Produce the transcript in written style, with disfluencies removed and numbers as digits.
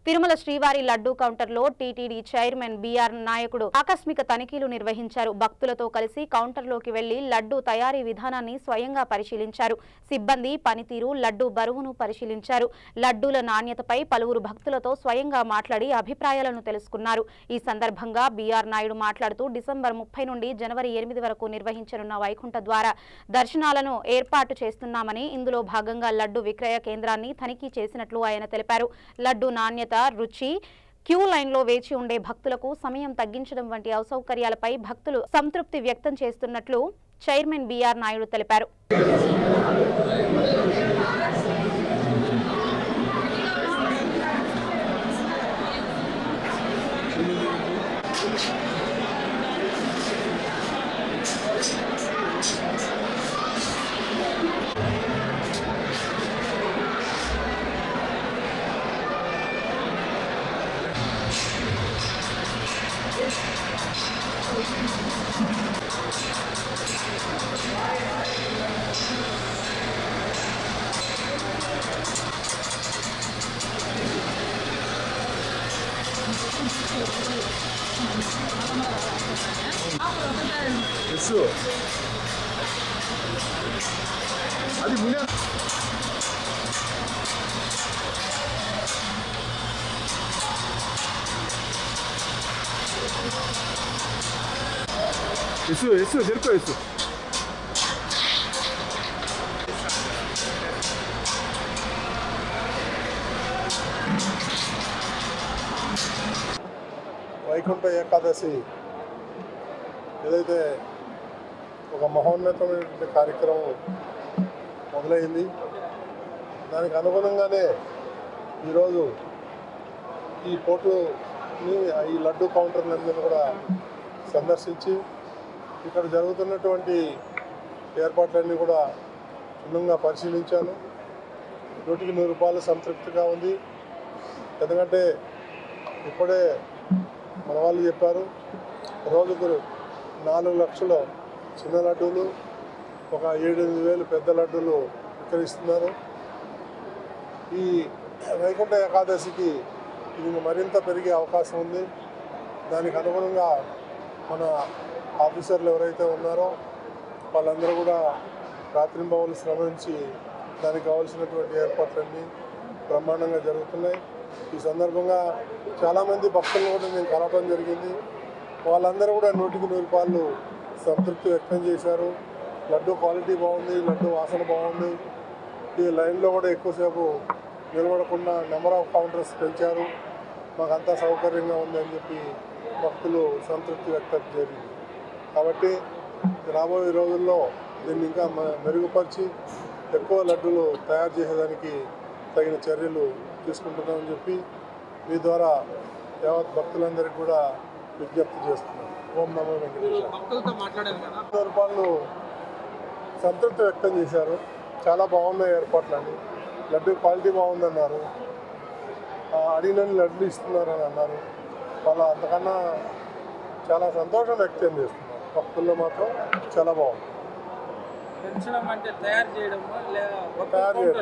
తిరుమల శ్రీవారి లడ్డూ కౌంటర్లో TTD chairman BR నాయకుడు ఆకస్మిక తనిఖీలు నిర్వహించారు. భక్తులతో కలిసి కౌంటర్లోకి వెళ్లి లడ్డూ తయారీ విధానాన్ని స్వయంగా పరిశీలించారు. సిబ్బంది పనితీరు, లడ్డూ బరువును పరిశీలించారు. లడ్డూల నాణ్యతపై పలువురు భక్తులతో స్వయంగా మాట్లాడి అభిప్రాయాలను తెలుసుకున్నారు. ఈ సందర్భంగా బీఆర్ నాయుడు మాట్లాడుతూ డిసెంబర్ 30 నుండి జనవరి 8 వరకు నిర్వహించనున్న వైకుంఠ ద్వార దర్శనాలను ఏర్పాటు చేస్తున్నామని, ఇందులో భాగంగా లడ్డూ విక్రయ కేంద్రాన్ని తనిఖీ చేసినట్లు ఆయన తెలిపారు. లడ్డూ నాణ్యత, రుచి, క్యూ లైన్లో వేచి ఉండే భక్తులకు సమయం తగ్గించడం వంటి అసౌకర్యాలపై భక్తులు సంతృప్తి వ్యక్తం చేస్తున్నట్లు చైర్మన్ బీఆర్ నాయుడు తెలిపారు. అది ముందే isso జరిపో isso వైకుంఠ ఏకాదశి ఏదైతే ఒక మహోన్నతమైనటువంటి కార్యక్రమం మొదలైంది. దానికి అనుగుణంగానే ఈరోజు ఈ పోర్టుని, ఈ లడ్డు కౌంటర్లందరినీ కూడా సందర్శించి ఇక్కడ జరుగుతున్నటువంటి ఏర్పాట్లన్నీ కూడా క్షుణ్ణంగా పరిశీలించాను. 100కి 100 రూపాయలు సంతృప్తిగా ఉంది. ఎందుకంటే ఇప్పుడే మన వాళ్ళు చెప్పారు, రోజుకు 4 లక్షల చిన్న లడ్డూలు, ఒక 7-8 వేలు పెద్ద లడ్డూలు విక్రయిస్తున్నారు. ఈ వైకుంఠ ఏకాదశికి ఇది మరింత పెరిగే అవకాశం ఉంది. దానికి అనుగుణంగా మన ఆఫీసర్లు ఎవరైతే ఉన్నారో వాళ్ళందరూ కూడా రాత్రింబవళ్ళు శ్రమించి దానికి కావాల్సినటువంటి ఏర్పాట్లన్నీ బ్రహ్మాండంగా జరుగుతున్నాయి. ఈ సందర్భంగా చాలామంది భక్తులను కూడా నేను కలవడం జరిగింది. వాళ్ళందరూ కూడా 100కి 100 రూపాయలు సంతృప్తి వ్యక్తం చేశారు. లడ్డు క్వాలిటీ బాగుంది, లడ్డు వాసన బాగుంది. ఈ లైన్లో కూడా ఎక్కువసేపు నిలబడకుండా నెంబర్ ఆఫ్ కౌంటర్స్ పెంచారు. మాకంతా సౌకర్యంగా ఉందని చెప్పి భక్తులు సంతృప్తి వ్యక్తం జరిగింది. కాబట్టి రాబోయే రోజుల్లో దీన్ని ఇంకా మెరుగుపరిచి ఎక్కువ లడ్డూలు తయారు చేసేదానికి తగిన చర్యలు తీసుకుంటున్నామని చెప్పి మీ ద్వారా యావత్ భక్తులందరికీ కూడా విజ్ఞప్తి చేస్తున్నాను. ఓం నమో వెంకటేశ్వర. రూపాయలు సంతృప్తి వ్యక్తం చేశారు. చాలా బాగున్నాయి ఏర్పాట్లని, లడ్డు క్వాలిటీ బాగుందన్నారు, అడిగినన్ని లడ్లు ఇస్తున్నారని అన్నారు. వాళ్ళు అంతకన్నా చాలా సంతోషం వ్యక్తం చేస్తున్నారు. భక్తుల్లో మాత్రం చాలా బాగుంది. తయారు చేయడం